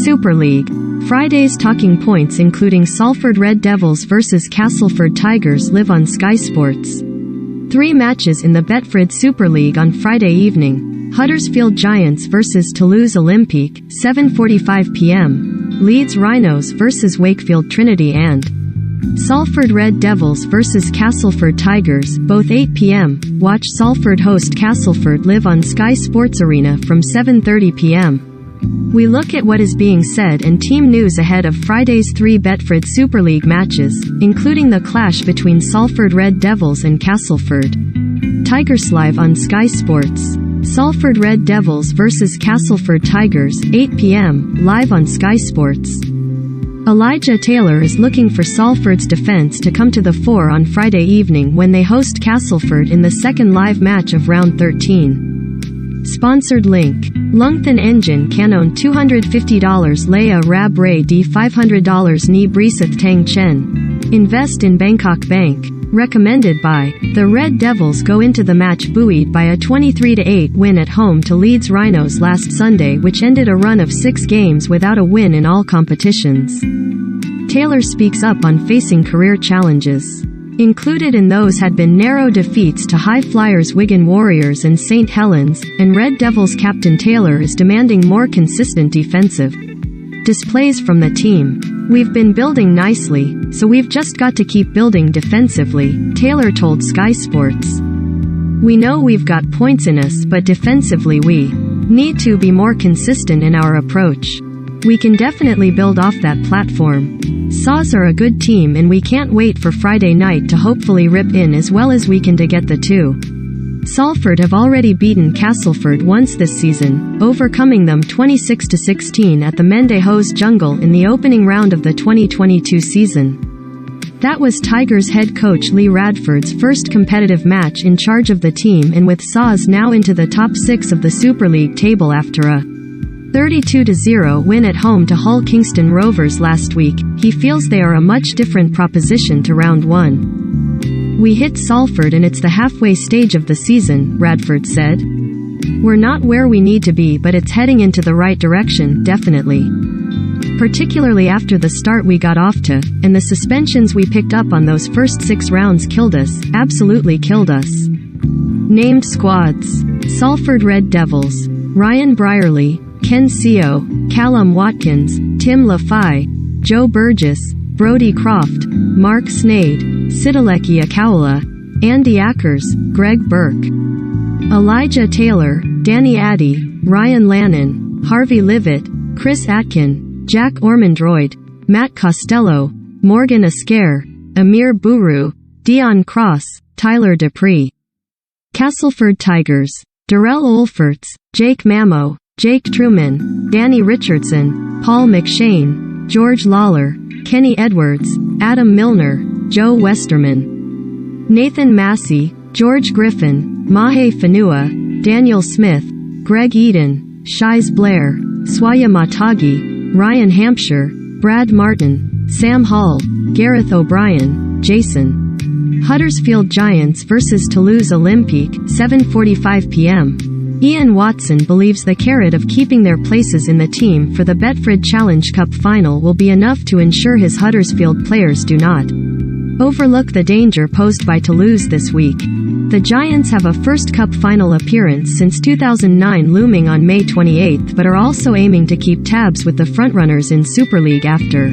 Super League. Friday's talking points including Salford Red Devils vs Castleford Tigers live on Sky Sports. 3 matches in the Betfred Super League on Friday evening. Huddersfield Giants vs Toulouse Olympique, 7:45 p.m. Leeds Rhinos vs Wakefield Trinity and Salford Red Devils vs Castleford Tigers, both 8 p.m. Watch Salford host Castleford live on Sky Sports Arena from 7:30 p.m. We look at what is being said and team news ahead of Friday's 3 Betfred Super League matches, including the clash between Salford Red Devils and Castleford Tigers live on Sky Sports. Salford Red Devils vs Castleford Tigers, 8 p.m., live on Sky Sports. Elijah Taylor is looking for Salford's defense to come to the fore on Friday evening when they host Castleford in the second live match of round 13. Sponsored link. Lungthan Engine Canon $250 Leia Rab Ray D $500 Ni Briseth Tang Chen. Invest in Bangkok Bank. Recommended by. The Red Devils go into the match buoyed by a 23-8 win at home to Leeds Rhinos last Sunday, which ended a run of 6 games without a win in all competitions. Taylor speaks up on facing career challenges. Included in those had been narrow defeats to high flyers Wigan Warriors and St. Helens, and Red Devils captain Taylor is demanding more consistent defensive displays from the team. We've been building nicely, so we've just got to keep building defensively, Taylor told Sky Sports. We know we've got points in us, but defensively we need to be more consistent in our approach. We can definitely build off that platform. Saws are a good team and we can't wait for Friday night to hopefully rip in as well as we can to get the 2. Salford have already beaten Castleford once this season, overcoming them 26-16 at the Mendehos Jungle in the opening round of the 2022 season. That was Tigers head coach Lee Radford's first competitive match in charge of the team, and with Saws now into the top 6 of the Super League table after a 32-0 win at home to Hull Kingston Rovers last week, he feels they are a much different proposition to round 1. We hit Salford and it's the halfway stage of the season, Radford said. We're not where we need to be, but it's heading into the right direction, definitely. Particularly after the start we got off to, and the suspensions we picked up on those first 6 rounds killed us, absolutely killed us. Named squads. Salford Red Devils. Ryan Brierley, Ken Seo, Callum Watkins, Tim Lafai, Joe Burgess, Brodie Croft, Mark Snade, Sidaleki Akawala, Andy Ackers, Greg Burke, Elijah Taylor, Danny Addy, Ryan Lannon, Harvey Livet, Chris Atkin, Jack Ormondroyd, Matt Costello, Morgan Asker, Amir Buru, Dion Cross, Tyler Dupree. Castleford Tigers. Darrell Olferts, Jake Mamo, Jake Truman, Danny Richardson, Paul McShane, George Lawler, Kenny Edwards, Adam Milner, Joe Westerman, Nathan Massey, George Griffin, Mahe Fanua, Daniel Smith, Greg Eden, Shiz Blair, Swaya Matagi, Ryan Hampshire, Brad Martin, Sam Hall, Gareth O'Brien, Jason. Huddersfield Giants vs Toulouse Olympique, 7:45 p.m. Ian Watson believes the carrot of keeping their places in the team for the Betfred Challenge Cup final will be enough to ensure his Huddersfield players do not overlook the danger posed by Toulouse this week. The Giants have a first cup final appearance since 2009 looming on May 28, but are also aiming to keep tabs with the frontrunners in Super League after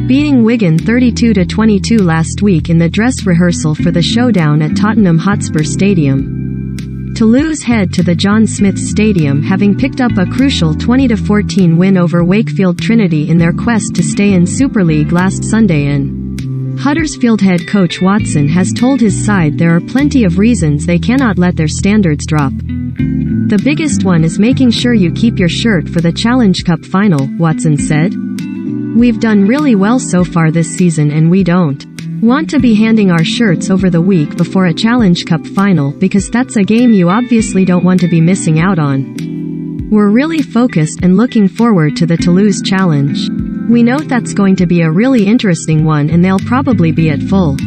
beating Wigan 32-22 last week in the dress rehearsal for the showdown at Tottenham Hotspur Stadium. Toulouse head to the John Smith Stadium having picked up a crucial 20-14 win over Wakefield Trinity in their quest to stay in Super League last Sunday in. Huddersfield head coach Watson has told his side there are plenty of reasons they cannot let their standards drop. The biggest one is making sure you keep your shirt for the Challenge Cup final, Watson said. We've done really well so far this season and we don't want to be handing our shirts over the week before a Challenge Cup final because that's a game you obviously don't want to be missing out on. We're really focused and looking forward to the Toulouse Challenge. We know that's going to be a really interesting one and they'll probably be at full.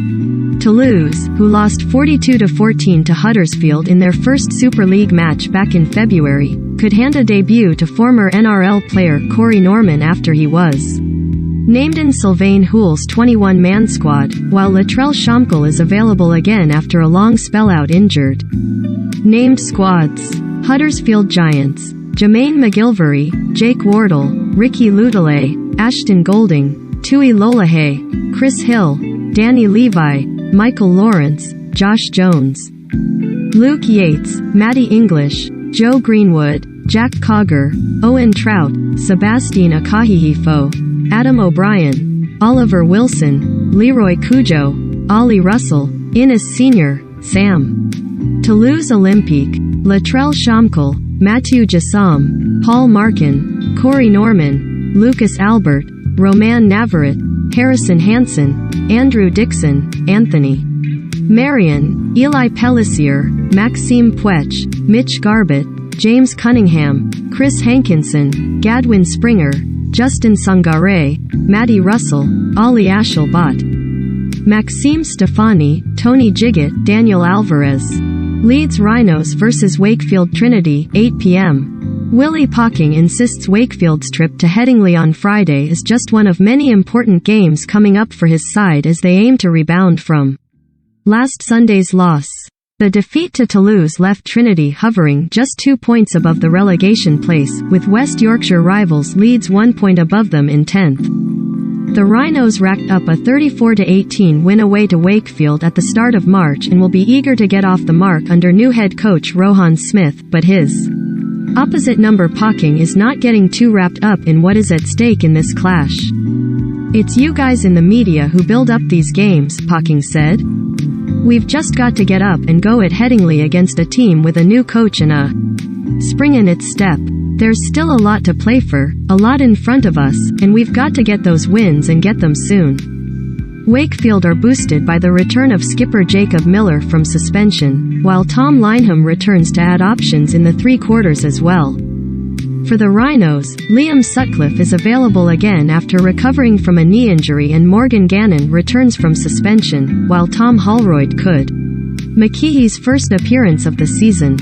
Toulouse, who lost 42-14 to Huddersfield in their first Super League match back in February, could hand a debut to former NRL player Corey Norman after he was named in Sylvain Houle's 21-man squad, while Latrell Schomkel is available again after a long spell out injured. Named squads: Huddersfield Giants, Jermaine McGilvery, Jake Wardle, Ricky Lutelay, Ashton Golding, Tui Lolahay, Chris Hill, Danny Levi, Michael Lawrence, Josh Jones, Luke Yates, Matty English, Joe Greenwood, Jack Cogger, Owen Trout, Sebastian Akahihifo, Adam O'Brien, Oliver Wilson, Leroy Cujo, Ollie Russell, Innes Sr., Sam Toulouse Olympique, Latrell Schomkel, Matthew Jassam, Paul Markin, Corey Norman, Lucas Albert, Roman Navarrete, Harrison Hansen, Andrew Dixon, Anthony Marion, Eli Pellissier, Maxime Puech, Mitch Garbett, James Cunningham, Chris Hankinson, Gadwin Springer, Justin Sangare, Matty Russell, Ollie Ashelbot, Maxime Stefani, Tony Jiggett, Daniel Alvarez. Leeds Rhinos vs Wakefield Trinity, 8 p.m. Willie Pocking insists Wakefield's trip to Headingley on Friday is just one of many important games coming up for his side as they aim to rebound from last Sunday's loss. The defeat to Toulouse left Trinity hovering just 2 points above the relegation place, with West Yorkshire rivals Leeds 1 point above them in 10th. The Rhinos racked up a 34-18 win away to Wakefield at the start of March and will be eager to get off the mark under new head coach Rohan Smith, but his opposite number Pocking is not getting too wrapped up in what is at stake in this clash. "It's you guys in the media who build up these games," Pocking said. "We've just got to get up and go at Headingley against a team with a new coach and a spring in its step. There's still a lot to play for, a lot in front of us, and we've got to get those wins and get them soon." Wakefield are boosted by the return of skipper Jacob Miller from suspension, while Tom Lineham returns to add options in the three quarters as well. For the Rhinos, Liam Sutcliffe is available again after recovering from a knee injury and Morgan Gannon returns from suspension, while Tom Holroyd could McKee's first appearance of the season.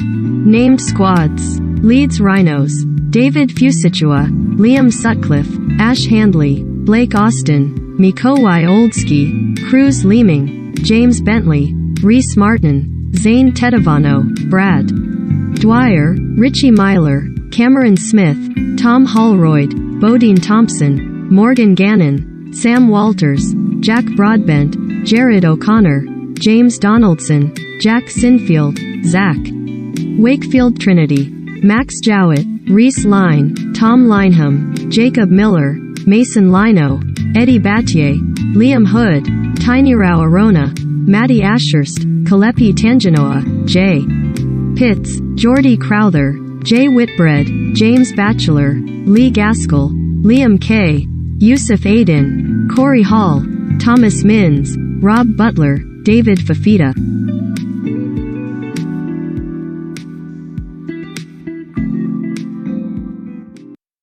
Named squads: Leeds Rhinos, David Fusichua, Liam Sutcliffe, Ash Handley, Blake Austin, Mikołaj Oldski, Cruz Leeming, James Bentley, Reece Martin, Zane Tedavano, Brad Dwyer, Richie Myler, Cameron Smith, Tom Holroyd, Bodine Thompson, Morgan Gannon, Sam Walters, Jack Broadbent, Jared O'Connor, James Donaldson, Jack Sinfield, Zach Wakefield Trinity, Max Jowett, Reese Line, Tom Lineham, Jacob Miller, Mason Lino, Eddie Battier, Liam Hood, Tinyrau Arona, Matty Ashurst, Kalepi Tangenoa, J. Pitts, Geordie Crowther, Jay Whitbread, James Batchelor, Lee Gaskell, Liam Kay, Yusuf Aiden, Corey Hall, Thomas Mins, Rob Butler, David Fafita.